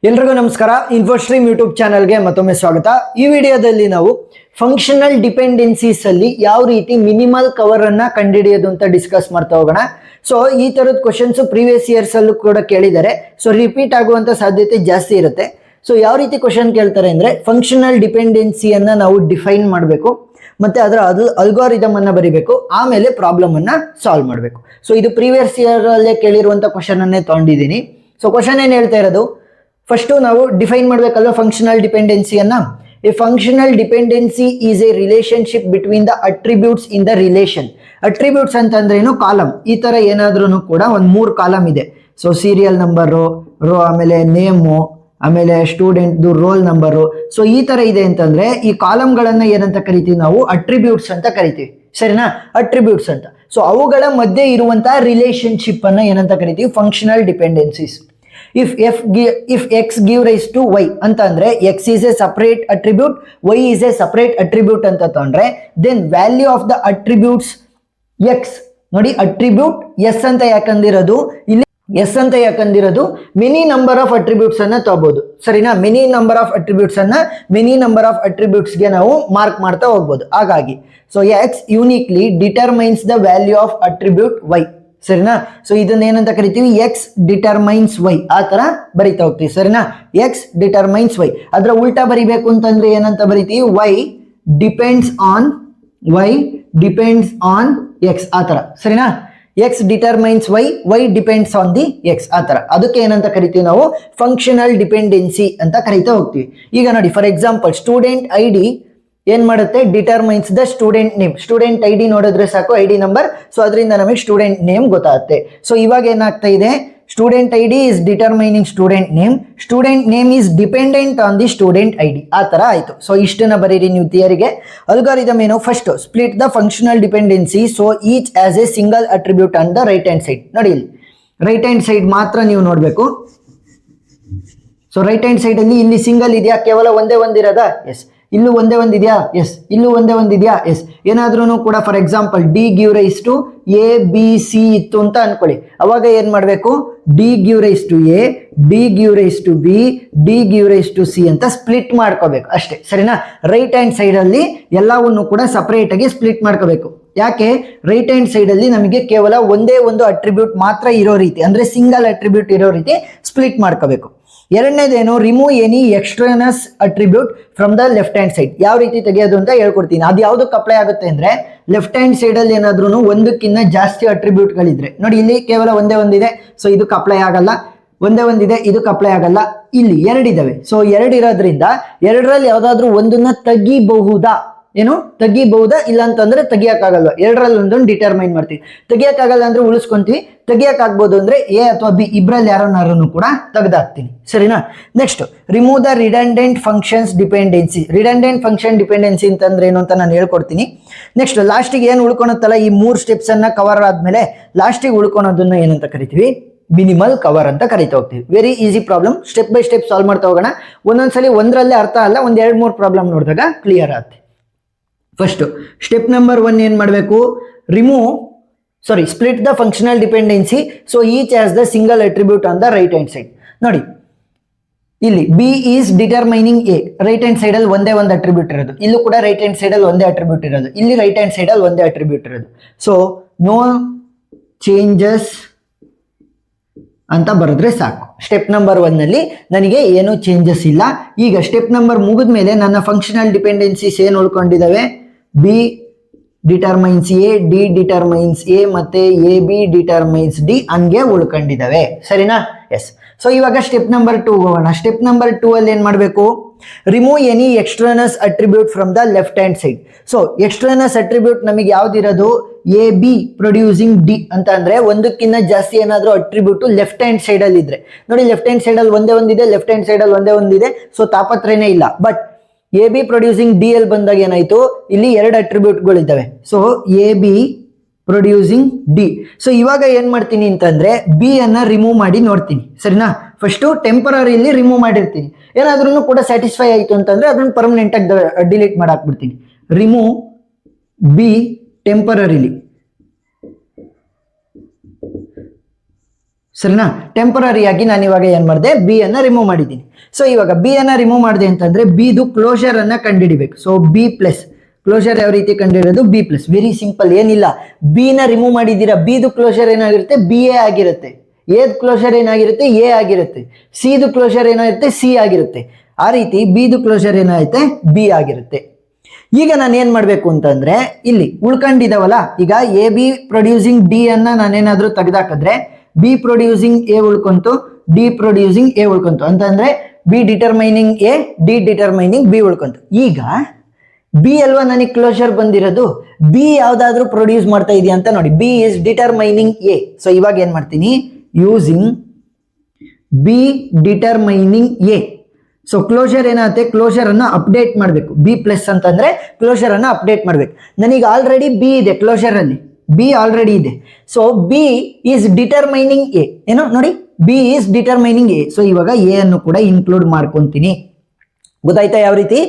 ಎಲ್ರಿಗೂ ನಮಸ್ಕಾರ. ಇನ್ಫೋಸ್ಟ್ರೀಮ್ ಯೂಟ್ಯೂಬ್ ಚಾನಲ್ಗೆ ಮತ್ತೊಮ್ಮೆ ಸ್ವಾಗತ. ಈ ವಿಡಿಯೋದಲ್ಲಿ ನಾವು ಫಂಕ್ಷನಲ್ ಡಿಪೆಂಡೆನ್ಸೀಸ್ ಅಲ್ಲಿ ಯಾವ ರೀತಿ ಮಿನಿಮಲ್ ಕವರ್ ಅನ್ನ ಕಂಡುಹಿಡಿಯೋದು ಅಂತ ಡಿಸ್ಕಸ್ ಮಾಡ್ತಾ ಹೋಗೋಣ. ಸೊ ಈ ತರದ ಕ್ವಶನ್ಸ್ ಪ್ರೀವಿಯಸ್ ಇಯರ್ಸ್ ಅಲ್ಲೂ ಕೂಡ ಕೇಳಿದ್ದಾರೆ. ಸೊ ರಿಪೀಟ್ ಆಗುವಂತ ಸಾಧ್ಯತೆ ಜಾಸ್ತಿ ಇರುತ್ತೆ. ಸೊ ಯಾವ ರೀತಿ ಕ್ವಶನ್ ಕೇಳ್ತಾರೆ ಅಂದ್ರೆ, ಫಂಕ್ಷನಲ್ ಡಿಪೆಂಡೆನ್ಸಿಯನ್ನ ನಾವು ಡಿಫೈನ್ ಮಾಡಬೇಕು, ಮತ್ತೆ ಅದರ ಅಲ್ಗಾರಿದಮ್ ಅನ್ನ ಬರಿಬೇಕು, ಆಮೇಲೆ ಪ್ರಾಬ್ಲಮ್ ಅನ್ನ ಸಾಲ್ವ್ ಮಾಡಬೇಕು. ಸೊ ಇದು ಪ್ರೀವಿಯಸ್ ಇಯರ್ ಅಲ್ಲೇ ಕೇಳಿರುವಂತ ಕ್ವಶನ್ ಅನ್ನೇ ತಗೊಂಡಿದ್ದೀನಿ. ಸೊ ಕ್ವಶನ್ ಏನ್ ಹೇಳ್ತಾ ಇರೋದು, ಫಸ್ಟ್ ನಾವು ಡಿಫೈನ್ ಮಾಡಬೇಕಲ್ವ ಫಂಕ್ಷನಲ್ ಡಿಪೆಂಡೆನ್ಸಿಯನ್ನ. A functional dependency is a relationship between the attributes in the relation. Attributes ಅಂತಂದ್ರೆ ಏನು, ಕಾಲಮ್. ಈ ತರ ಏನಾದ್ರೂ ಕೂಡ ಒಂದು 3 ಕಾಲಮ್ ಇದೆ. ಸೊ ಸೀರಿಯಲ್ ನಂಬರು, ರೋ, ಆಮೇಲೆ ನೇಮು, ಆಮೇಲೆ ಸ್ಟೂಡೆಂಟ್ ರೋಲ್ ನಂಬರು. ಸೊ ಈ ತರ ಇದೆ ಅಂತಂದ್ರೆ ಈ ಕಾಲಮ್ಗಳನ್ನ ಏನಂತ ಕರಿತೀವಿ ನಾವು, ಅಟ್ರಿಬ್ಯೂಟ್ಸ್ ಅಂತ ಕರಿತೀವಿ. ಸರಿನಾ, ಅಟ್ರಿಬ್ಯೂಟ್ಸ್ ಅಂತ. ಸೊ ಅವುಗಳ ಮಧ್ಯೆ ಇರುವಂತಹ ರಿಲೇಶನ್ಶಿಪ್ ಅನ್ನ ಏನಂತ ಕರಿತೀವಿ, functional dependencies. if x give rise to y ಅಂತ ಅಂದ್ರೆ x is a separate attribute, y is a separate attribute ಅಂತ ತಗೊಂಡ್ರೆ, then value of the attributes x, ನೋಡಿ ಅಟ್ರಿಬ್ಯೂಟ್ ಎಸ್ ಅಂತ ಯಾಕಂದಿರೋದು, ಇಲ್ಲಿ ಎಸ್ ಅಂತ ಯಾಕಂದಿರೋದು ಮೆನಿ ನಂಬರ್ ಆಫ್ ಅಟ್ರಿಬ್ಯೂಟ್ಸ್ ಅನ್ನ ತಗೋಬಹುದು. ಸರಿನಾ, ಮೆನಿ ನಂಬರ್ ಆಫ್ ಅಟ್ರಿಬ್ಯೂಟ್ಸ್ ಅನ್ನ ಮೆನಿ ನಂಬರ್ ಆಫ್ ಅಟ್ರಿಬ್ಯೂಟ್ಸ್ ಗೆ ನಾವು ಮಾರ್ಕ್ ಮಾಡ್ತಾ ಹೋಗ್ಬೋದು. ಹಾಗಾಗಿ so X uniquely determines the value of attribute Y. ಸರಿನಾ, ಸೊ ಇದನ್ನ ಏನಂತ ಕರಿತೀವಿ, ಎಕ್ಸ್ ಡಿಟರ್ಮೈನ್ಸ್ ವೈ. ಆ ತರ ಬರಿತಾ ಹೋಗ್ತೀವಿ. ಸರಿನಾ, ಎಕ್ಸ್ ಡಿಟರ್ಮೈನ್ಸ್ ವೈ. ಅದ್ರ ಉಲ್ಟಾ ಬರಿಬೇಕು ಅಂತಂದ್ರೆ ಏನಂತ ಬರಿತೀವಿ, ವೈ ಡಿಪೆಂಡ್ಸ್ ಆನ್ ಎಕ್ಸ್. ಆ ತರ. ಸರಿನಾ, x determines y, y depends on the x. ಆ ತರ. ಅದಕ್ಕೆ ಏನಂತ ಕರಿತೀವಿ ನಾವು, ಫಂಕ್ಷನಲ್ ಡಿಪೆಂಡೆನ್ಸಿ ಅಂತ ಕರಿತಾ ಹೋಗ್ತೀವಿ. ಈಗ ನೋಡಿ, for example student I D ಏನ್ ಮಾಡುತ್ತೆ, determines the student name. Student I D ನೋಡಿದ್ರೆ ಸಾಕು, ಐ ಡಿ ನಂಬರ್. ಸೊ ಅದರಿಂದ ನಮಗೆ ಸ್ಟೂಡೆಂಟ್ ನೇಮ್ ಗೊತ್ತಾಗುತ್ತೆ. ಸೊ ಇವಾಗ ಏನಾಗ್ತಾ ಇದೆ, student I D is determining student name, student name is dependent on the student I D. ಆ ತರ ಆಯ್ತು. ಸೊ ಇಷ್ಟನ್ನ ಬರೀರಿ ನೀವು ಥಿಯರಿಗೆ. ಅಲ್ಗಾರಿದಮ್ ಏನು, first split the functional dependency so each as A single attribute on the right hand side. ನೋಡಿ, ಇಲ್ಲಿ right hand side ಮಾತ್ರ ನೀವು ನೋಡ್ಬೇಕು. ಸೊ ರೈಟ್ ಹ್ಯಾಂಡ್ ಸೈಡ್ ಅಲ್ಲಿ ಇಲ್ಲಿ ಸಿಂಗಲ್ ಇದೆಯಾ, ಕೇವಲ ಒಂದೇ ಒಂದಿರೋದಾ, ಎಸ್. ಇಲ್ಲೂ ಒಂದೇ ಒಂದಿದೆಯಾ, ಎಸ್. ಇಲ್ಲೂ ಒಂದೇ ಒಂದಿದೆಯಾ, ಎಸ್. ಏನಾದ್ರೂ ಕೂಡ for example d give rise to a b c ಇತ್ತು ಅಂತ ಅನ್ಕೊಳ್ಳಿ. ಅವಾಗ ಏನ್ ಮಾಡ್ಬೇಕು, d give rise to a, d give rise to b, d give rise to c ಅಂತ ಸ್ಪ್ಲಿಟ್ ಮಾಡ್ಕೋಬೇಕು ಅಷ್ಟೇ. ಸರಿನಾ, ರೈಟ್ ಹ್ಯಾಂಡ್ ಸೈಡ್ ಅಲ್ಲಿ ಎಲ್ಲವನ್ನು ಕೂಡ ಸಪರೇಟ್ ಆಗಿ ಸ್ಪ್ಲಿಟ್ ಮಾಡ್ಕೋಬೇಕು. ಯಾಕೆ, ರೈಟ್ ಹ್ಯಾಂಡ್ ಸೈಡ್ ಅಲ್ಲಿ ನಮಗೆ ಕೇವಲ ಒಂದೇ ಒಂದು ಅಟ್ರಿಬ್ಯೂಟ್ ಮಾತ್ರ ಇರೋ ರೀತಿ, ಅಂದ್ರೆ ಸಿಂಗಲ್ ಅಟ್ರಿಬ್ಯೂಟ್ ಇರೋ ರೀತಿ ಸ್ಪ್ಲಿಟ್ ಮಾಡ್ಕೋಬೇಕು. ಎರಡನೇದೇನು, remove any extraneous attribute from the left hand side. ಯಾವ ರೀತಿ ತೆಗೆಯೋದು ಅಂತ ಹೇಳ್ಕೊಡ್ತೀನಿ. ಅದು ಯಾವ್ದಕ್ಕೆ ಅಪ್ಲೈ ಆಗುತ್ತೆ ಅಂದ್ರೆ, ಲೆಫ್ಟ್ ಹ್ಯಾಂಡ್ ಸೈಡ್ ಅಲ್ಲಿ ಏನಾದ್ರೂ ಒಂದಕ್ಕಿಂತ ಜಾಸ್ತಿ ಅಟ್ರಿಬ್ಯೂಟ್ ಗಳಿದ್ರೆ, ನೋಡಿ ಇಲ್ಲಿ ಕೇವಲ ಒಂದೇ ಒಂದಿದೆ, ಸೊ ಇದಕ್ಕೆ ಅಪ್ಲೈ ಆಗಲ್ಲ. ಒಂದೇ ಒಂದಿದೆ, ಇದಕ್ಕೆ ಅಪ್ಲೈ ಆಗಲ್ಲ. ಇಲ್ಲಿ ಎರಡಿದಾವೆ, ಸೊ ಎರಡಿರೋದ್ರಿಂದ ಎರಡರಲ್ಲಿ ಯಾವ್ದಾದ್ರು ಒಂದನ್ನ ತೆಗಿಬಹುದಾ, ಏನು ತೆಗಿಬಹುದಾ, ಇಲ್ಲ ಅಂತಂದ್ರೆ ತೆಗಿಯಕ್ಕಾಗಲ್ವ. ಎರಡರಲ್ಲಿ ಒಂದೊಂದು ಡಿಟರ್ಮೈನ್ ಮಾಡ್ತೀವಿ. ತೆಗಿಯಕ್ಕಾಗಲ್ಲ ಅಂದ್ರೆ ಉಳಿಸ್ಕೊಂತೀವಿ, ತೆಗಿಯಕ್ಕಾಗ್ಬೋದು ಅಂದ್ರೆ ಎ ಅಥವಾ ಬಿ ಇಬ್ರಲ್ಲಿ ಯಾರನ್ನಾರು ಕೂಡ ತೆಗೆದಾಕ್ತೀನಿ. ಸರಿನಾ, next remove the redundant functions dependency. Redundant function dependency ಅಂತಂದ್ರೆ ಏನು ಅಂತ ನಾನು ಹೇಳ್ಕೊಡ್ತೀನಿ. ನೆಕ್ಸ್ಟ್ ಲಾಸ್ಟಿಗೆ ಏನು ಉಳ್ಕೊಳತ್ತಲ್ಲ, ಈ 3 ಸ್ಟೆಪ್ಸ್ ಅನ್ನ ಕವರ್ ಆದ್ಮೇಲೆ ಲಾಸ್ಟಿಗೆ ಉಳ್ಕೊಳೋದನ್ನ ಏನಂತ ಕರಿತೀವಿ, ಮಿನಿಮಲ್ ಕವರ್ ಅಂತ ಕರಿತಾ ಹೋಗ್ತೀವಿ. Very easy problem, step by step solve ಮಾಡ್ತಾ ಹೋಗೋಣ. ಒಂದೊಂದ್ಸಲಿ ಒಂದರಲ್ಲೇ ಅರ್ಥ ಅಲ್ಲ, ಒಂದ್ 2-3 ಪ್ರಾಬ್ಲಮ್ ನೋಡಿದಾಗ ಕ್ಲಿಯರ್ ಆಗುತ್ತೆ. ಫಸ್ಟ್ ಸ್ಟೆಪ್ ನಂಬರ್ 1 ಏನ್ ಮಾಡಬೇಕು, split the functional dependency so each as the single attribute on the right hand side. ನೋಡಿ ಇಲ್ಲಿ B is determining A, right hand side ಅಲ್ಲಿ ಒಂದೇ ಒಂದು ಅಟ್ರಿಬ್ಯೂಟ್ ಇರೋದು. ಇಲ್ಲೂ ಕೂಡ ರೈಟ್ ಹ್ಯಾಂಡ್ ಸೈಡ್ ಅಲ್ಲಿ ಒಂದೇ ಅಟ್ರಿಬ್ಯೂಟ್ ಇರೋದು, ಇಲ್ಲಿ ರೈಟ್ ಹ್ಯಾಂಡ್ ಸೈಡ್ ಅಲ್ಲಿ ಒಂದೇ ಅಟ್ರಿಬ್ಯೂಟ್ ಇರೋದು. ಸೊ ನೋ ಚೇಂಜಸ್ ಅಂತ ಬರೆದ್ರೆ ಸಾಕು. ಸ್ಟೆಪ್ ನಂಬರ್ 1 ನಲ್ಲಿ ನನಗೆ ಏನು ಚೇಂಜಸ್ ಇಲ್ಲ. ಈಗ ಸ್ಟೆಪ್ ನಂಬರ್ ಮುಗಿದ ಮೇಲೆ ನನ್ನ ಫಂಕ್ಷನಲ್ ಡಿಪೆಂಡೆನ್ಸೀಸ್ ಏನು ಉಳ್ಕೊಂಡಿದ್ದಾವೆ, B determines A, D determines A, ಮತ್ತೆ ಎ ಬಿ ಡಿಟರ್ಮೈನ್ಸ್ ಡಿ ಹಂಗೆ ಉಳ್ಕೊಂಡಿದ್ದಾವೆ. ಸರಿನಾ, ಎಸ್. ಸೊ ಇವಾಗ ಸ್ಟೆಪ್ ನಂಬರ್ 2 ಹೋಗೋಣ. ಸ್ಟೆಪ್ ನಂಬರ್ 2 ಅಲ್ಲಿ ಏನ್ ಮಾಡಬೇಕು, remove any extraneous attribute from the left hand side. So extraneous attribute ನಮಗೆ ಯಾವ್ದಿರೋದು, ಎ ಬಿ ಪ್ರೊಡ್ಯೂಸಿಂಗ್ ಡಿ ಅಂತ ಅಂದ್ರೆ ಒಂದಕ್ಕಿಂತ ಜಾಸ್ತಿ ಏನಾದ್ರೂ ಅಟ್ರಿಬ್ಯೂಟ್ ಲೆಫ್ಟ್ ಹ್ಯಾಂಡ್ ಸೈಡ್ ಅಲ್ಲಿ ಇದ್ರೆ, ನೋಡಿ ಲೆಫ್ಟ್ ಹ್ಯಾಂಡ್ ಸೈಡ್ ಅಲ್ಲಿ ಒಂದೇ ಒಂದಿದೆ, ಲೆಫ್ಟ್ ಹ್ಯಾಂಡ್ ಸೈಡ್ ಅಲ್ಲಿ ಒಂದೇ ಒಂದಿದೆ, ಸೊ ತಾಪತ್ರೇನೇ ಇಲ್ಲ. But A B producing D ಅಲ್ಲಿ ಬಂದಾಗ ಏನಾಯ್ತು, ಇಲ್ಲಿ 2 ಅಟ್ರಿಬ್ಯೂಟ್ಗಳು ಇದ್ದಾವೆ. So A B producing D. So ಇವಾಗ ಏನ್ ಮಾಡ್ತೀನಿ ಅಂತಂದ್ರೆ, ಬಿ ಅನ್ನ ರಿಮೂವ್ ಮಾಡಿ ನೋಡ್ತೀನಿ. ಸರಿನಾ, ಫಸ್ಟ್ ಟೆಂಪರರಿಲಿ ರಿಮೂವ್ ಮಾಡಿರ್ತೀನಿ. ಏನಾದ್ರೂ ಕೂಡ ಸ್ಯಾಟಿಸ್ಫೈ ಆಯ್ತು ಅಂತಂದ್ರೆ ಅದನ್ನ ಪರ್ಮನೆಂಟ್ ಆಗಿ ಡಿಲೀಟ್ ಮಾಡಾಕ್ಬಿಡ್ತೀನಿ. Remove B temporarily. ಸರಿನಾ. ಟೆಂಪರರಿ ಆಗಿ ನಾನು ಇವಾಗ ಏನ್ ಮಾಡಿದೆ, ಬಿ ಅನ್ನ ರಿಮೂವ್ ಮಾಡಿದ್ದೀನಿ. ಸೊ ಇವಾಗ ಬಿ ಅನ್ನ ರಿಮೂವ್ ಮಾಡಿದೆ ಅಂತಂದ್ರೆ ಬಿದು ಕ್ಲೋಷರ್ ಅನ್ನ ಕಂಡುಹಿಡಿಬೇಕು. ಸೊ ಬಿ ಪ್ಲಸ್ ಕ್ಲೋಷರ್ ಯಾವ ರೀತಿ ಕಂಡುಹಿಡಿಯೋದು, ಬಿ ಪ್ಲಸ್. ವೆರಿ ಸಿಂಪಲ್, ಏನಿಲ್ಲ. ಬಿ ನ ರಿಮೂವ್ ಮಾಡಿದ್ದೀರಾ, ಬಿದು ಕ್ಲೋಷರ್ ಏನಾಗಿರುತ್ತೆ, ಬಿ ಎ ಆಗಿರುತ್ತೆ. ಎದ್ ಕ್ಲೋಷರ್ ಏನಾಗಿರುತ್ತೆ, ಎ ಆಗಿರುತ್ತೆ. ಸಿದು ಕ್ಲೋಷರ್ ಏನಾಗಿರುತ್ತೆ, ಸಿ ಆಗಿರುತ್ತೆ. ಆ ರೀತಿ ಬಿದು ಕ್ಲೋಷರ್ ಏನಾಗುತ್ತೆ, ಬಿ ಆಗಿರುತ್ತೆ. ಈಗ ನಾನು ಏನ್ ಮಾಡ್ಬೇಕು ಅಂತಂದ್ರೆ ಇಲ್ಲಿ ಉಳ್ಕೊಂಡಿದಾವಲ್ಲ, ಈಗ ಎ ಬಿ ಪ್ರೊಡ್ಯೂಸಿಂಗ್ ಡಿ ಅನ್ನ ನಾನೇನಾದ್ರೂ ತೆಗೆದಾಕಿದ್ರೆ ಬಿ ಪ್ರೊಡ್ಯೂಸಿಂಗ್ ಎ ಉಳ್ಕೊಂತು, ಡಿ ಪ್ರೊಡ್ಯೂಸಿಂಗ್ ಎ ಉಳ್ಕೊಂತು ಅಂತಂದ್ರೆ B determining A, D determining B ಉಳ್ಕೊಂತು. ಈಗ ಬಿ ಅಲ್ವಾ ನನಗೆ ಕ್ಲೋಷರ್ ಬಂದಿರೋದು, ಬಿ ಯಾವ್ದಾದ್ರು ಪ್ರೊಡ್ಯೂಸ್ ಮಾಡ್ತಾ ಇದೆಯಾ ಅಂತ ನೋಡಿ. B is determining A. So ಇವಾಗ ಏನ್ ಮಾಡ್ತೀನಿ, using B determining A. So closure ಏನಾಗುತ್ತೆ, ಕ್ಲೋಷರ್ ಅನ್ನ ಅಪ್ಡೇಟ್ ಮಾಡಬೇಕು. ಬಿ ಪ್ಲಸ್ ಅಂತಂದ್ರೆ ಕ್ಲೋಷರ್ ಅನ್ನ ಅಪ್ಡೇಟ್ ಮಾಡ್ಬೇಕು. ನನಗೆ ಆಲ್ರೆಡಿ ಬಿ ಇದೆ, ಕ್ಲೋಷರ್ ಅಲ್ಲಿ ಬಿ ಆಲ್ರೆಡಿ ಇದೆ. So B is determining A. ಏನೋ ನೋಡಿ, B is determining A. So ಇವಾಗ ಎ ಅನ್ನು ಕೂಡ ಇನ್ಕ್ಲೂಡ್ ಮಾಡ್ಕೊಂತೀನಿ. ಗೊತ್ತಾಯ್ತಾ ಯಾವ ರೀತಿ?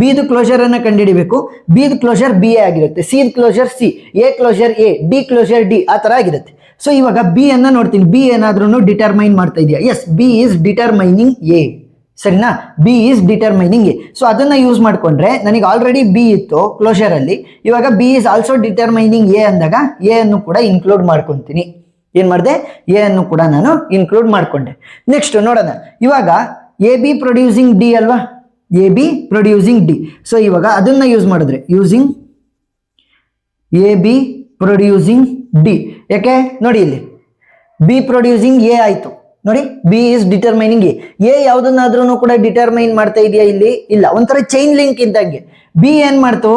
ಬಿದು ಕ್ಲೋಷರ್ ಅನ್ನ ಕಂಡುಹಿಡಿಬೇಕು. ಬಿದು ಕ್ಲೋಷರ್ ಬಿ ಎ ಆಗಿರುತ್ತೆ, C closure C, A closure A, D closure D, ಆ ತರ ಆಗಿರುತ್ತೆ. ಸೊ ಇವಾಗ ಬಿ ಅನ್ನ ನೋಡ್ತೀನಿ, ಬಿ ಏನಾದ್ರೂ ಡಿಟರ್ಮೈನ್ ಮಾಡ್ತಾ ಇದೆಯಾ? Yes, B is determining A. ಸರಿನಾ, B is determining A. So ಅದನ್ನ ಯೂಸ್ ಮಾಡ್ಕೊಂಡ್ರೆ ನನಗೆ ಆಲ್ರೆಡಿ ಬಿ ಇತ್ತು ಕ್ಲೋಷರ್ ಅಲ್ಲಿ, ಇವಾಗ B is also determining A ಅಂದಾಗ ಎ ಅನ್ನು ಕೂಡ ಇನ್ಕ್ಲೂಡ್ ಮಾಡ್ಕೊಂತೀನಿ. ಏನ್ ಮಾಡಿದೆ, ಎ ಅನ್ನು ಕೂಡ ನಾನು ಇನ್ಕ್ಲೂಡ್ ಮಾಡ್ಕೊಂಡೆ. ನೆಕ್ಸ್ಟ್ ನೋಡೋಣ, ಇವಾಗ ಎ ಬಿ ಪ್ರೊಡ್ಯೂಸಿಂಗ್ ಡಿ ಅಲ್ವಾ, A B producing D. So ಇವಾಗ ಅದನ್ನ ಯೂಸ್ ಮಾಡಿದ್ರೆ using A B producing D. ಯಾಕೆ ನೋಡಿ, ಇಲ್ಲಿ ಬಿ ಪ್ರೊಡ್ಯೂಸಿಂಗ್ ಎ ಆಯ್ತು ನೋಡಿ, ಬಿ ಇಸ್ ಡಿಟರ್ಮೈನಿಂಗ್ ಎ. ಯಾವ್ದನ್ನಾದ್ರೂ ಕೂಡ ಡಿಟರ್ಮೈನ್ ಮಾಡ್ತಾ ಇದೆಯಾ ಇಲ್ಲಿ? ಇಲ್ಲ. ಒಂಥರ ಚೈನ್ ಲಿಂಕ್ ಇದ್ದಂಗೆ ಬಿ ಏನ್ ಮಾಡ್ತು,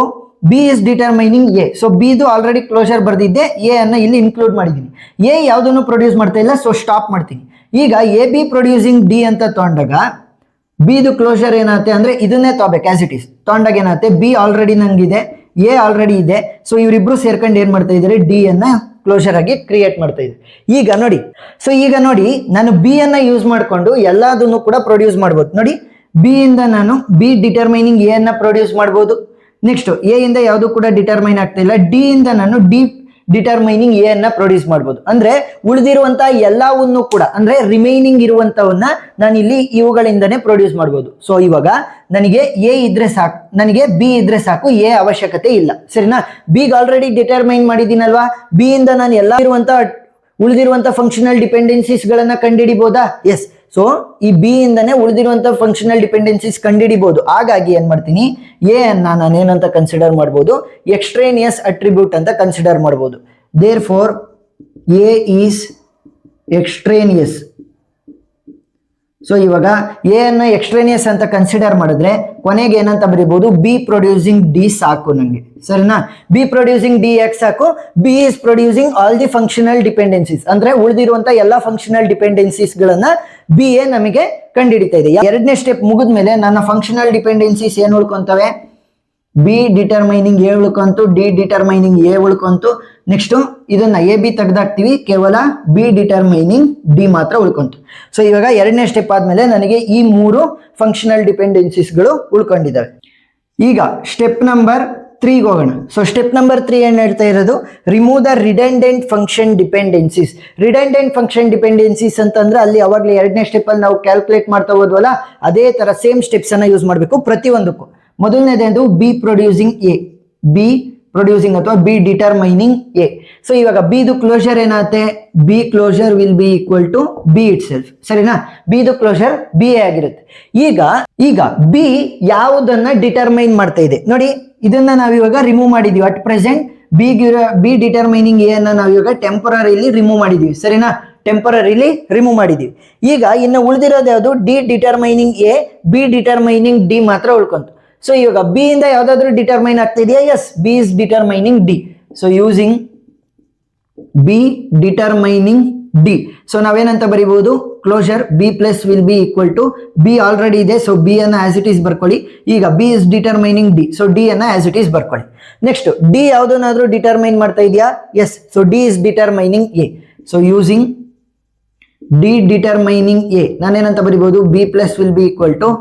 B is determining A. So ಬಿದು ಆಲ್ರೆಡಿ ಕ್ಲೋಷರ್ ಬರ್ದಿದ್ದೆ, ಎ ಅನ್ನ ಇಲ್ಲಿ ಇನ್ಕ್ಲೂಡ್ ಮಾಡಿದ್ದೀನಿ. ಎ ಯಾವ್ದನ್ನು ಪ್ರೊಡ್ಯೂಸ್ ಮಾಡ್ತಾ ಇಲ್ಲ, ಸೊ ಸ್ಟಾಪ್ ಮಾಡ್ತೀನಿ. ಈಗ ಎ ಬಿ ಪ್ರೊಡ್ಯೂಸಿಂಗ್ ಡಿ ಅಂತ ತಗೊಂಡಾಗ ಬಿದು ಕ್ಲೋಷರ್ ಏನಾಗುತ್ತೆ ಅಂದ್ರೆ ಇದನ್ನೇ ತಗೋಬೇಕು ಆಸ್ ಇಟ್ ಇಸ್. ತಗೊಂಡಾಗ ಏನಾಗುತ್ತೆ, ಬಿ ಆಲ್ರೆಡಿ ನಂಗಿದೆ, ಎ ಆಲ್ರೆಡಿ ಇದೆ. ಸೊ ಇವರಿಬ್ರು ಸೇರ್ಕೊಂಡು ಏನ್ ಮಾಡ್ತಾ ಇದ್ದಾರೆ, ಡಿ ಅನ್ನ ಕ್ಲೋಷರ್ ಆಗಿ ಕ್ರಿಯೇಟ್ ಮಾಡ್ತಾ ಇದೆ. ಈಗ ನೋಡಿ, ಸೊ ಈಗ ನೋಡಿ ನಾನು ಬಿ ಅನ್ನ ಯೂಸ್ ಮಾಡ್ಕೊಂಡು ಎಲ್ಲದನ್ನು ಕೂಡ ಪ್ರೊಡ್ಯೂಸ್ ಮಾಡ್ಬೋದು. ನೋಡಿ, ಬಿ ಇಂದ ನಾನು ಬಿ ಡಿಟರ್ಮೈನಿಂಗ್ ಎ ಅನ್ನ ಪ್ರೊಡ್ಯೂಸ್ ಮಾಡ್ಬೋದು. ನೆಕ್ಸ್ಟ್ ಎ ಇಂದ ಯಾವುದು ಕೂಡ ಡಿಟರ್ಮೈನ್ ಆಗ್ತಾ ಇಲ್ಲ, ಡಿ ಇಂದ ನಾನು ಡಿ ಡಿಟರ್ಮೈನಿಂಗ್ ಎ ಅನ್ನ ಪ್ರೊಡ್ಯೂಸ್ ಮಾಡ್ಬೋದು. ಅಂದ್ರೆ ಉಳಿದಿರುವಂತಹ ಎಲ್ಲವನ್ನು ಕೂಡ, ಅಂದ್ರೆ ರಿಮೈನಿಂಗ್ ಇರುವಂತವನ್ನ ನಾನು ಇಲ್ಲಿ ಇವುಗಳಿಂದನೇ ಪ್ರೊಡ್ಯೂಸ್ ಮಾಡ್ಬೋದು. ಸೊ ಇವಾಗ ನನಗೆ ಎ ಇದ್ರೆ ಸಾಕು, ನನಗೆ ಬಿ ಇದ್ರೆ ಸಾಕು, ಎ ಅವಶ್ಯಕತೆ ಇಲ್ಲ. ಸರಿನಾ, ಬಿಗ್ ಆಲ್ರೆಡಿ ಡಿಟರ್ಮೈನ್ ಮಾಡಿದ್ದೀನಲ್ವಾ, ಬಿ ಇಂದ ನಾನು ಎಲ್ಲ ಉಳಿದಿರುವಂತ ಫಂಕ್ಷನಲ್ ಡಿಪೆಂಡೆನ್ಸೀಸ್ ಗಳನ್ನ ಕಂಡುಹಿಡಿಬಹುದಾ? ಎಸ್. ಸೊ ಈ ಬಿ ಇಂದನೇ ಉಳಿದಿರುವಂತ ಫಂಕ್ಷನಲ್ ಡಿಪೆಂಡೆನ್ಸೀಸ್ ಕಂಡುಹಿಡಿಬಹುದು. ಹಾಗಾಗಿ ಏನ್ ಮಾಡ್ತೀನಿ, ಎ ಅನ್ನ ನಾನೇನಂತ ಕನ್ಸಿಡರ್ ಮಾಡ್ಬೋದು, ಎಕ್ಸ್ಟ್ರೇನಿಯಸ್ ಅಟ್ರಿಬ್ಯೂಟ್ ಅಂತ ಕನ್ಸಿಡರ್ ಮಾಡ್ಬೋದು. Therefore a is extraneous. So ಇವಾಗ ಎ ಅನ್ನ ಎಕ್ಸ್ಟ್ರೇನಿಯಸ್ ಅಂತ ಕನ್ಸಿಡರ್ ಮಾಡಿದ್ರೆ ಕೊನೆಗೆ ಏನಂತ ಬರೀಬಹುದು, ಬಿ ಪ್ರೊಡ್ಯೂಸಿಂಗ್ ಡಿ ಸಾಕು ನಂಗೆ. ಸರಿನಾ, ಬಿ ಪ್ರೊಡ್ಯೂಸಿಂಗ್ ಡಿ ಯಾಕೆ ಸಾಕು, B is producing all the functional dependencies. ಅಂದ್ರೆ ಉಳಿದಿರುವಂತ ಎಲ್ಲಾ ಫಂಕ್ಷನಲ್ ಡಿಪೆಂಡೆನ್ಸೀಸ್ ಗಳನ್ನ ಬಿ ಎ ನಮಗೆ ಕಂಡುಹಿಡಿತಾ ಇದೆ. ಎರಡನೇ ಸ್ಟೆಪ್ ಮುಗಿದ್ಮೇಲೆ ನನ್ನ ಫಂಕ್ಷನಲ್ ಡಿಪೆಂಡೆನ್ಸೀಸ್ ಏನ್ ಉಳ್ಕೊಂತವೆ, ಬಿ ಡಿಟರ್ಮೈನಿಂಗ್ ಎ ಉಳ್ಕೊಂತು, ಡಿ ಡಿಟರ್ಮೈನಿಂಗ್ ಎ ಉಳ್ಕೊಂತು. ನೆಕ್ಸ್ಟ್ ಇದನ್ನ ಎ ಬಿ ತೆಗೆದಾಕ್ತಿವಿ, ಕೇವಲ ಬಿ ಡಿಟರ್ಮೈನಿಂಗ್ ಡಿ ಮಾತ್ರ ಉಳ್ಕೊಂತು. ಸೊ ಇವಾಗ ಎರಡನೇ ಸ್ಟೆಪ್ ಆದ್ಮೇಲೆ ನನಗೆ ಈ ಮೂರು ಫಂಕ್ಷನಲ್ ಡಿಪೆಂಡೆನ್ಸೀಸ್ಗಳು ಉಳ್ಕೊಂಡಿದ್ದಾವೆ. ಈಗ ಸ್ಟೆಪ್ ನಂಬರ್ 3 ಹೋಗೋಣ. ಸೊ ಸ್ಟೆಪ್ ನಂಬರ್ 3 ಏನ್ ಹೇಳ್ತಾ ಇರೋದು, remove the redundant function dependencies. Redundant function dependencies ಅಂತಂದ್ರೆ ಅಲ್ಲಿ ಅವಾಗಲೇ ಎರಡನೇ ಸ್ಟೆಪ್ ಅಲ್ಲಿ ನಾವು ಕ್ಯಾಲ್ಕುಲೇಟ್ ಮಾಡ್ತಾ ಹೋದ್ವಲ್ಲ, ಅದೇ ತರ ಸೇಮ್ ಸ್ಟೆಪ್ಸ್ ಅನ್ನ ಯೂಸ್ ಮಾಡಬೇಕು ಪ್ರತಿಯೊಂದಕ್ಕೂ. ಮೊದಲನೇದು b producing a, B producing ಅಥವಾ ಬಿ ಡಿಟರ್ಮೈನಿಂಗ್ ಎ. ಸೊ ಇವಾಗ ಬಿದು ಕ್ಲೋಷರ್ ಏನಾಗುತ್ತೆ, b closure will be equal to b itself. ಸರಿನಾ, ಬಿದು ಕ್ಲೋಷರ್ ಬಿ ಎ ಆಗಿರುತ್ತೆ. ಈಗ ಬಿ ಯಾವುದನ್ನ ಡಿಟರ್ಮೈನ್ ಮಾಡ್ತಾ ಇದೆ ನೋಡಿ, ಇದನ್ನ ನಾವಿವಾಗ ರಿಮೂವ್ ಮಾಡಿದೀವಿ. At present B determining A ಅನ್ನ ನಾವಿವಾಗ ಟೆಂಪರರಿಲಿ ರಿಮೂವ್ ಮಾಡಿದೀವಿ. ಸರಿನಾ, ಟೆಂಪರರಿಲಿ ರಿಮೂವ್ ಮಾಡಿದೀವಿ. ಈಗ ಇನ್ನು ಉಳಿದಿರೋದು ಯಾವುದು, D determining A, B determining D ಮಾತ್ರ ಉಳ್ಕೊಂತು. ಸೊ ಇವಾಗ ಬಿ ಇಂದ ಯಾವ್ದಾದ್ರು ಡಿಟರ್ಮೈನ್ ಆಗ್ತಾ ಇದೆಯಾ? Yes, B is determining D. So using B determining D. So ನಾವೇನಂತ ಬರೀಬಹುದು, closure B plus will be equal to B already ಇದೆ, ಸೊ ಬಿ ಅನ್ನ ಆಸ್ ಇಟ್ ಈಸ್ ಬರ್ಕೊಳ್ಳಿ. ಈಗ B is determining D, so D ಅನ್ನ as it is ಬರ್ಕೊಳ್ಳಿ. Next D ಯಾವ್ದನ್ನಾದ್ರೂ determine ಮಾಡ್ತಾ ಇದೆಯಾ? Yes. So D is determining A. So using D determining A ನಾನೇನಂತ ಬರೀಬಹುದು, B plus will be equal to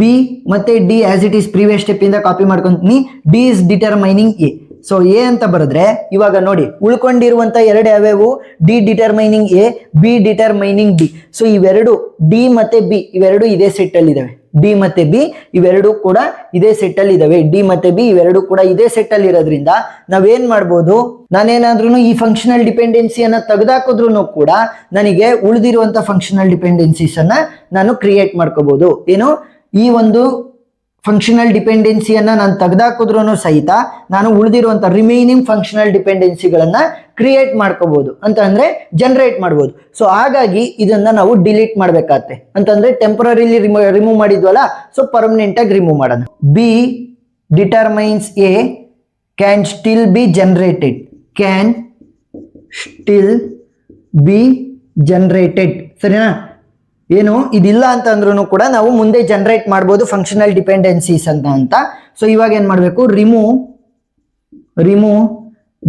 B ಮತ್ತೆ D as it is previous step ಇಂದ copy ಮಾಡ್ಕೊಂತೀನಿ. D is determining A. So A ಅಂತ ಬರೆದ್ರೆ ಇವಾಗ ನೋಡಿ ಉಳ್ಕೊಂಡಿರುವಂತ ಎರಡು ಯಾವ್ಯಾವು, D determining A, B determining D. So ಇವೆರಡು ಡಿ ಮತ್ತೆ ಬಿ ಇವೆರಡು ಇದೇ ಸೆಟ್ ಅಲ್ಲಿ ಇದಾವೆ. ಡಿ ಮತ್ತೆ ಬಿ ಇವೆರಡು ಕೂಡ ಇದೇ ಸೆಟ್ ಅಲ್ಲಿ ಇದಾವೆ. ಡಿ ಮತ್ತೆ ಬಿ ಇವೆರಡು ಕೂಡ ಇದೇ ಸೆಟ್ ಅಲ್ಲಿ ಇರೋದ್ರಿಂದ ನಾವೇನ್ ಮಾಡ್ಬೋದು, ನಾನೇನಾದ್ರೂ ಈ ಫಂಕ್ಷನಲ್ ಡಿಪೆಂಡೆನ್ಸಿಯನ್ನ ತೆಗೆದಾಕಿದ್ರು ಕೂಡ ನನಗೆ ಉಳಿದಿರುವಂತ ಫಂಕ್ಷನಲ್ ಡಿಪೆಂಡೆನ್ಸೀಸ್ ಅನ್ನ ನಾನು ಕ್ರಿಯೇಟ್ ಮಾಡ್ಕೋಬಹುದು. ಏನು, ಈ ಒಂದು ಫಂಕ್ಷನಲ್ ಡಿಪೆಂಡೆನ್ಸಿಯನ್ನ ನಾನು ತೆಗೆದಾಕಿದ್ರು ಸಹಿತ ನಾನು ಉಳಿದಿರುವಂತ ರಿಮೈನಿಂಗ್ ಫಂಕ್ಷನಲ್ ಡಿಪೆಂಡೆನ್ಸಿಗಳನ್ನ ಕ್ರಿಯೇಟ್ ಮಾಡ್ಕೋಬಹುದು, ಅಂತ ಅಂದ್ರೆ ಜನರೇಟ್ ಮಾಡ್ಬೋದು. ಸೊ ಹಾಗಾಗಿ ಇದನ್ನ ನಾವು ಡಿಲೀಟ್ ಮಾಡ್ಬೇಕಾಗತ್ತೆ. ಅಂತಂದ್ರೆ ಟೆಂಪರರಿಲಿ ರಿಮೂವ್ ಮಾಡಿದ್ವಲ್ಲ, ಸೊ ಪರ್ಮನೆಂಟ್ ಆಗಿ ರಿಮೂವ್ ಮಾಡೋಣ. B determines A can still be generated, can still be generated. ಸರಿನಾ? ಏನು ಇದಿಲ್ಲ ಅಂತಂದ್ರೂ ಕೂಡ ನಾವು ಮುಂದೆ ಜನರೇಟ್ ಮಾಡ್ಬೋದು ಫಂಕ್ಷನಲ್ ಡಿಪೆಂಡೆನ್ಸೀಸ್ ಅಂತ. ಸೊ ಇವಾಗ ಏನ್ ಮಾಡಬೇಕು, ರಿಮೂವ್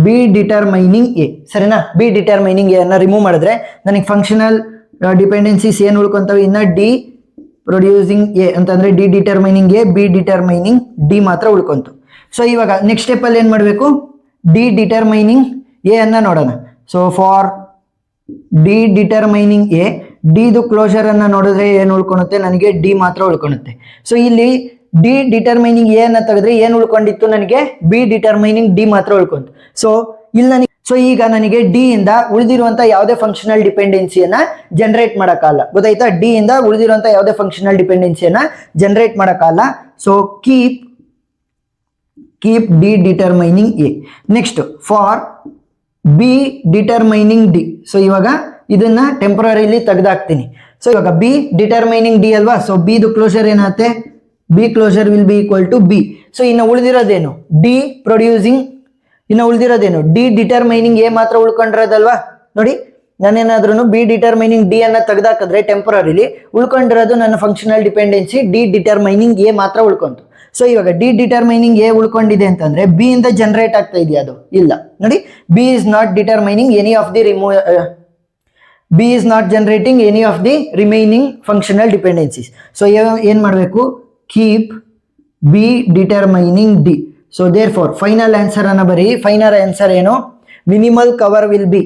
ಬಿ ಡಿಟರ್ಮೈನಿಂಗ್ ಎ. ಸರಿನಾ? ಬಿ ಡಿಟರ್ಮೈನಿಂಗ್ ಎ ಅನ್ನ ರಿಮೂವ್ ಮಾಡಿದ್ರೆ ನನಗೆ ಫಂಕ್ಷನಲ್ ಡಿಪೆಂಡೆನ್ಸೀಸ್ ಏನು ಉಳ್ಕೊಂತವೆ, ಇನ್ನ ಡಿ ಪ್ರೊಡ್ಯೂಸಿಂಗ್ ಎ ಅಂತಂದ್ರೆ D determining A, B determining D ಮಾತ್ರ ಉಳ್ಕೊಂತು. ಸೊ ಇವಾಗ ನೆಕ್ಸ್ಟ್ ಸ್ಟೆಪ್ ಅಲ್ಲಿ ಏನ್ ಮಾಡಬೇಕು, ಡಿ ಡಿಟರ್ಮೈನಿಂಗ್ ಎ ಅನ್ನ ನೋಡೋಣ. So for D determining A, ಡಿದು ಕ್ಲೋಸರ್ ಅನ್ನ ನೋಡಿದ್ರೆ ಏನು ಉಳ್ಕೊಳುತ್ತೆ, ನನಗೆ ಡಿ ಮಾತ್ರ ಉಳ್ಕೊಳುತ್ತೆ. ಸೊ ಇಲ್ಲಿ ಡಿ ಡಿಟರ್ಮೈನಿಂಗ್ ಎ ಅನ್ನ ತೆಗೆದ್ರೆ ಏನು ಉಳ್ಕೊಂಡಿತ್ತು, ನನಗೆ ಬಿ ಡಿಟರ್ಮೈನಿಂಗ್ ಡಿ ಮಾತ್ರ ಉಳ್ಕೊಂತು. ಸೊ ಇಲ್ಲಿ ನನಗೆ ಈಗ ನನಗೆ ಡಿ ಇಂದ ಉಳಿದಿರುವಂತ ಯಾವುದೇ ಫಂಕ್ಷನಲ್ ಡಿಪೆಂಡೆನ್ಸಿಯನ್ನ ಜನರೇಟ್ ಮಾಡಕ್ಕಾಗಲ್ಲ. ಗೊತ್ತಾಯ್ತಾ? ಡಿ ಇಂದ ಉಳಿದಿರುವಂತ ಯಾವುದೇ ಫಂಕ್ಷನಲ್ ಡಿಪೆಂಡೆನ್ಸಿಯನ್ನ ಜನರೇಟ್ ಮಾಡಕ್ಕಾಗಲ್ಲ. So keep d determining a. Next for b determining D. So ಇವಾಗ ಇದನ್ನ ಟೆಂಪರರಿಲಿ ತೆಗೆದಾಕ್ತೀನಿ. ಸೊ ಇವಾಗ ಬಿ ಡಿಟರ್ಮೈನಿಂಗ್ ಡಿ ಅಲ್ವಾ, ಸೊ ಬಿದು ಕ್ಲೋಸರ್ ಏನಾಗುತ್ತೆ, b closure will be equal to b. So ಇನ್ನು ಉಳಿದಿರೋದೇನು, ಡಿ ಪ್ರೊಡ್ಯೂಸಿಂಗ್, ಇನ್ನು ಉಳಿದಿರೋದೇನು ಡಿ ಡಿಟರ್ಮೈನಿಂಗ್ ಎ ಮಾತ್ರ ಉಳ್ಕೊಂಡಿರೋದಲ್ವಾ. ನೋಡಿ ನಾನೇನಾದ್ರೂ ಬಿ ಡಿಟರ್ಮೈನಿಂಗ್ ಡಿ ಅನ್ನ ತೆಗೆದಾಕಿದ್ರೆ ಟೆಂಪರರಿಲಿ ಉಳ್ಕೊಂಡಿರೋದು ನನ್ನ functional dependency D determining A ಮಾತ್ರ ಉಳ್ಕೊಂತು. ಸೊ ಇವಾಗ ಡಿ ಡಿಟರ್ಮೈನಿಂಗ್ ಎ ಉಳ್ಕೊಂಡಿದೆ ಅಂತಂದ್ರೆ ಬಿ ಇಂದ ಜನರೇಟ್ ಆಗ್ತಾ ಇದೆಯಾ, ಅದು ಇಲ್ಲ. ನೋಡಿ B is not determining any of the B is not generating any of the remaining functional dependencies. So ಏನ್ ಮಾಡಬೇಕು, keep B determining D. So therefore final answer ಅನ್ನ ಬರೀ. ಫೈನಲ್ ಆನ್ಸರ್ ಏನು, minimal cover will be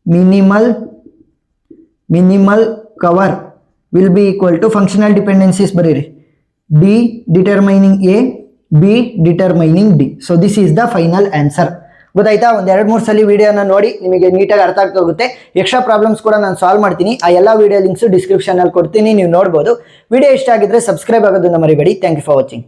minimal cover will be equal to functional dependencies ಬರೀರಿ, D determining A, B determining D. So this is the final answer. ಗೊತ್ತಾಯ್ತಾ? ಒಂದ್ 2-3 ಸಲ ವಿಡಿಯೋನ ನೋಡಿ ನಿಮಗೆ ನೀಟಾಗಿ ಅರ್ಥ ಆಗ್ತಾ ಹೋಗುತ್ತೆ. ಎಕ್ಸ್ಟ್ರಾ ಪ್ರಾಬ್ಲಮ್ಸ್ ಕೂಡ ನಾನು ಸಾಲ್ವ್ ಮಾಡ್ತೀನಿ. ಆ ಎಲ್ಲ ವಿಡಿಯೋ ಲಿಂಕ್ಸ್ ಡಿಸ್ಕ್ರಿಪ್ಷನ್ ಅಲ್ಲಿ ಕೊಡ್ತೀನಿ, ನೀವು ನೋಡ್ಬೋದು. ವಿಡಿಯೋ ಇಷ್ಟ ಆಗಿದ್ರೆ ಸಬ್ಸ್ಕ್ರೈಬ್ ಆಗೋದನ್ನ ಮರಿಬೇಡಿ. Thank you for watching.